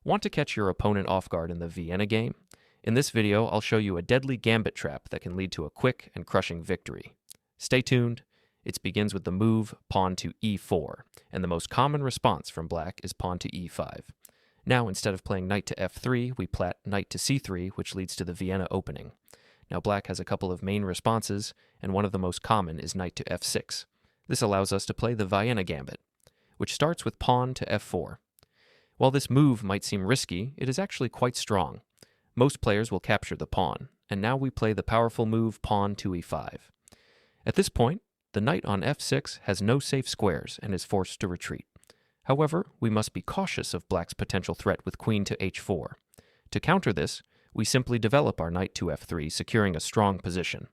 Want to catch your opponent off guard in the Vienna game? In this video, I'll show you a deadly gambit trap that can lead to a quick and crushing victory. Stay tuned. It begins with the move pawn to e4, and the most common response from black is pawn to e5. Now, instead of playing knight to f3, we plat knight to c3, which leads to the Vienna opening. Now, black has a couple of main responses, and one of the most common is knight to f6. This allows us to play the Vianna Gambit, which starts with pawn to f4. While this move might seem risky, it is actually quite strong. Most players will capture the pawn, and now we play the powerful move pawn to e5. At this point, the knight on f6 has no safe squares and is forced to retreat. However, we must be cautious of black's potential threat with queen to h4. To counter this, we simply develop our knight to f3, securing a strong position.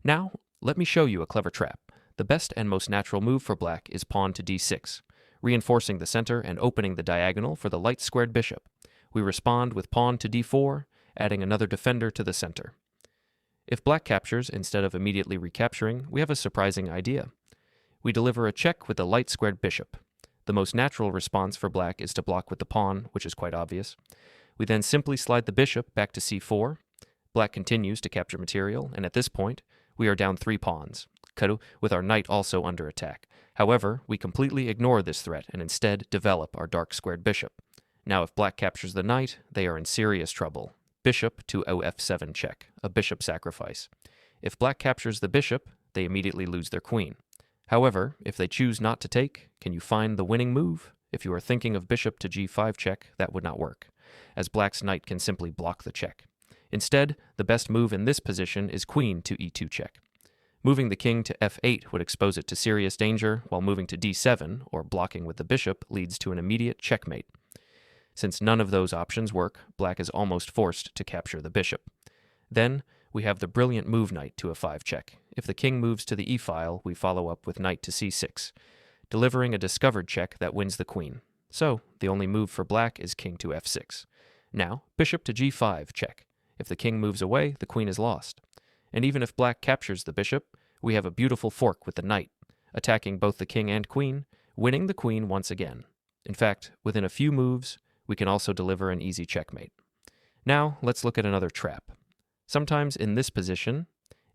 Now, let me show you a clever trap. The best and most natural move for black is pawn to d6, reinforcing the center and opening the diagonal for the light-squared bishop. We respond with pawn to d4, adding another defender to the center. If black captures instead of immediately recapturing, we have a surprising idea. We deliver a check with the light-squared bishop. The most natural response for black is to block with the pawn, which is quite obvious. We then simply slide the bishop back to c4. Black continues to capture material, and at this point, we are down 3 pawns, with our knight also under attack. However, we completely ignore this threat and instead develop our dark-squared bishop. Now, if black captures the knight, they are in serious trouble. Bishop to f7 check, a bishop sacrifice. If black captures the bishop, they immediately lose their queen. However, if they choose not to take, can you find the winning move? If you are thinking of bishop to g5 check, that would not work, as black's knight can simply block the check. Instead, the best move in this position is queen to e2 check. Moving the king to f8 would expose it to serious danger, while moving to d7, or blocking with the bishop, leads to an immediate checkmate. Since none of those options work, black is almost forced to capture the bishop. Then, we have the brilliant move knight to a5 check. If the king moves to the e-file, we follow up with knight to c6, delivering a discovered check that wins the queen. So, the only move for black is king to f6. Now, bishop to g5 check. If the king moves away, the queen is lost. And even if black captures the bishop, we have a beautiful fork with the knight, attacking both the king and queen, winning the queen once again. In fact, within a few moves, we can also deliver an easy checkmate. Now, let's look at another trap. Sometimes in this position,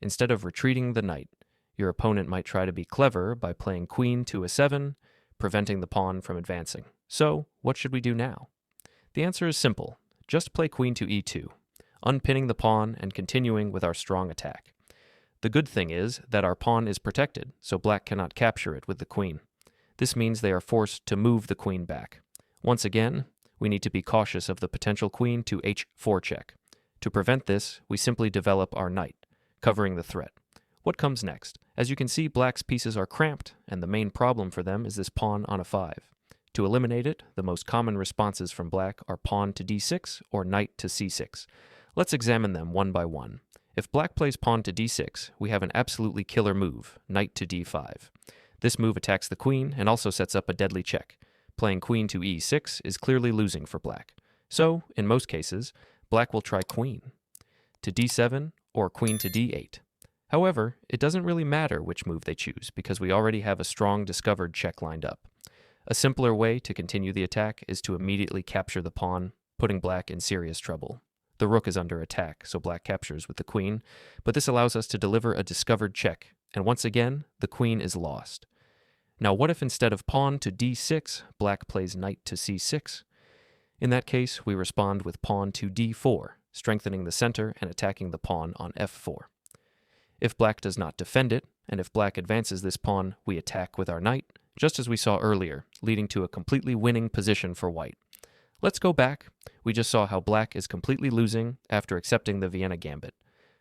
instead of retreating the knight, your opponent might try to be clever by playing queen to a7, preventing the pawn from advancing. So, what should we do now? The answer is simple. Just play queen to e2, unpinning the pawn and continuing with our strong attack. The good thing is that our pawn is protected, so black cannot capture it with the queen. This means they are forced to move the queen back. Once again, we need to be cautious of the potential queen to h4 check. To prevent this, we simply develop our knight, covering the threat. What comes next? As you can see, black's pieces are cramped, and the main problem for them is this pawn on a5. To eliminate it, the most common responses from black are pawn to d6 or knight to c6. Let's examine them one by one. If black plays pawn to d6, we have an absolutely killer move, knight to d5. This move attacks the queen and also sets up a deadly check. Playing queen to e6 is clearly losing for black. So, in most cases, black will try queen to d7 or queen to d8. However, it doesn't really matter which move they choose because we already have a strong discovered check lined up. A simpler way to continue the attack is to immediately capture the pawn, putting black in serious trouble. The rook is under attack, so black captures with the queen, but this allows us to deliver a discovered check, and once again, the queen is lost. Now, what if instead of pawn to d6, black plays knight to c6? In that case, we respond with pawn to d4, strengthening the center and attacking the pawn on f4. If black does not defend it, and if black advances this pawn, we attack with our knight, just as we saw earlier, leading to a completely winning position for white. Let's go back. We just saw how black is completely losing after accepting the Vienna Gambit.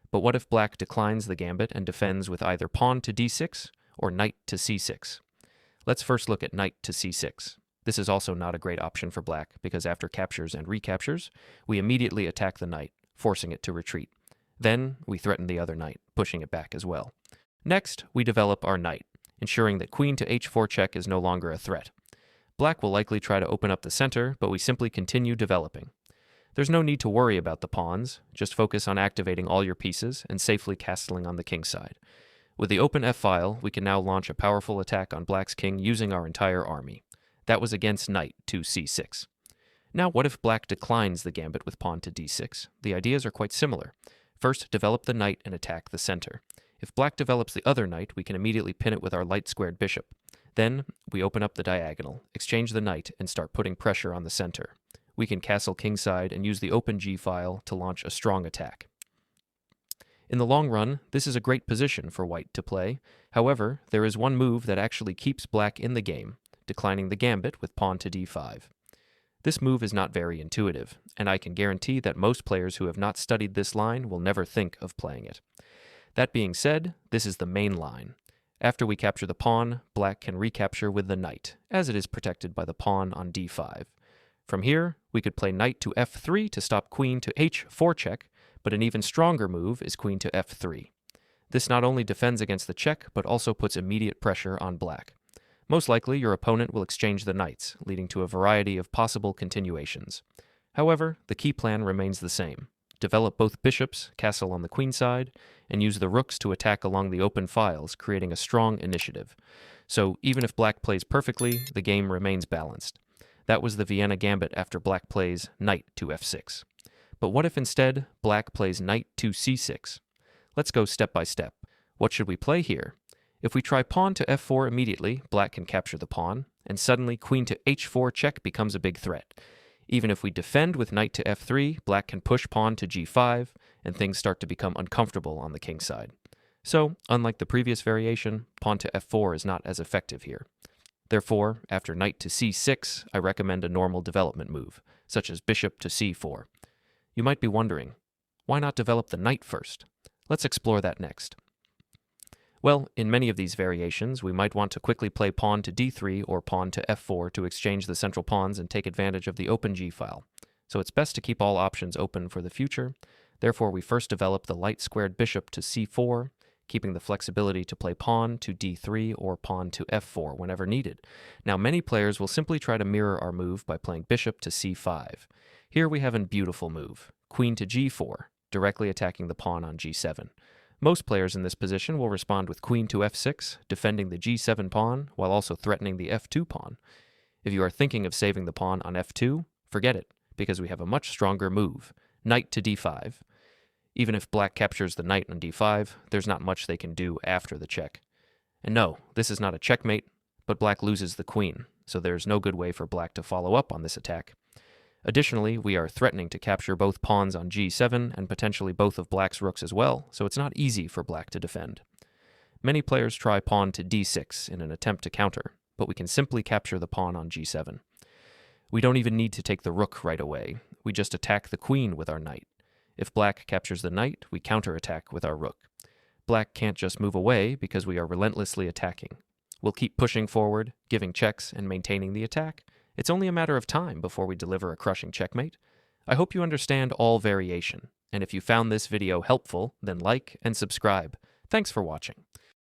But what if black declines the gambit and defends with either pawn to d6 or knight to c6? Let's first look at knight to c6. This is also not a great option for black because after captures and recaptures, we immediately attack the knight, forcing it to retreat. Then we threaten the other knight, pushing it back as well. Next, we develop our knight, ensuring that queen to h4 check is no longer a threat. Black will likely try to open up the center, but we simply continue developing. There's no need to worry about the pawns, just focus on activating all your pieces and safely castling on the king's side. With the open f-file, we can now launch a powerful attack on black's king using our entire army. That was against knight to c6. Now, what if black declines the gambit with pawn to d6? The ideas are quite similar. First, develop the knight and attack the center. If black develops the other knight, we can immediately pin it with our light-squared bishop. Then, we open up the diagonal, exchange the knight, and start putting pressure on the center. We can castle kingside and use the open g-file to launch a strong attack. In the long run, this is a great position for white to play. However, there is one move that actually keeps black in the game, declining the gambit with pawn to d5. This move is not very intuitive, and I can guarantee that most players who have not studied this line will never think of playing it. That being said, this is the main line. After we capture the pawn, black can recapture with the knight, as it is protected by the pawn on d5. From here, we could play knight to f3 to stop queen to h4 check, but an even stronger move is queen to f3. This not only defends against the check, but also puts immediate pressure on black. Most likely, your opponent will exchange the knights, leading to a variety of possible continuations. However, the key plan remains the same. Develop both bishops, castle on the queen side, and use the rooks to attack along the open files, creating a strong initiative. So even if black plays perfectly, the game remains balanced. That was the Vianna Gambit after black plays knight to f6. But what if instead black plays knight to c6? Let's go step by step. What should we play here? If we try pawn to f4 immediately, black can capture the pawn, and suddenly queen to h4 check becomes a big threat. Even if we defend with knight to f3, black can push pawn to g5, and things start to become uncomfortable on the king side. So, unlike the previous variation, pawn to f4 is not as effective here. Therefore, after knight to c6, I recommend a normal development move, such as bishop to c4. You might be wondering, why not develop the knight first? Let's explore that next. Well, in many of these variations, we might want to quickly play pawn to d3 or pawn to f4 to exchange the central pawns and take advantage of the open g-file. So it's best to keep all options open for the future. Therefore, we first develop the light-squared bishop to c4, keeping the flexibility to play pawn to d3 or pawn to f4 whenever needed. Now, many players will simply try to mirror our move by playing bishop to c5. Here we have a beautiful move, queen to g4, directly attacking the pawn on g7. Most players in this position will respond with queen to f6, defending the g7 pawn while also threatening the f2 pawn. If you are thinking of saving the pawn on f2, forget it, because we have a much stronger move, knight to d5. Even if black captures the knight on d5, there's not much they can do after the check. And no, this is not a checkmate, but black loses the queen, so there's no good way for black to follow up on this attack. Additionally, we are threatening to capture both pawns on g7 and potentially both of black's rooks as well, so it's not easy for black to defend. Many players try pawn to d6 in an attempt to counter, but we can simply capture the pawn on g7. We don't even need to take the rook right away, we just attack the queen with our knight. If black captures the knight, we counterattack with our rook. Black can't just move away because we are relentlessly attacking. We'll keep pushing forward, giving checks, and maintaining the attack. It's only a matter of time before we deliver a crushing checkmate. I hope you understand all variation, and if you found this video helpful, then like and subscribe. Thanks for watching.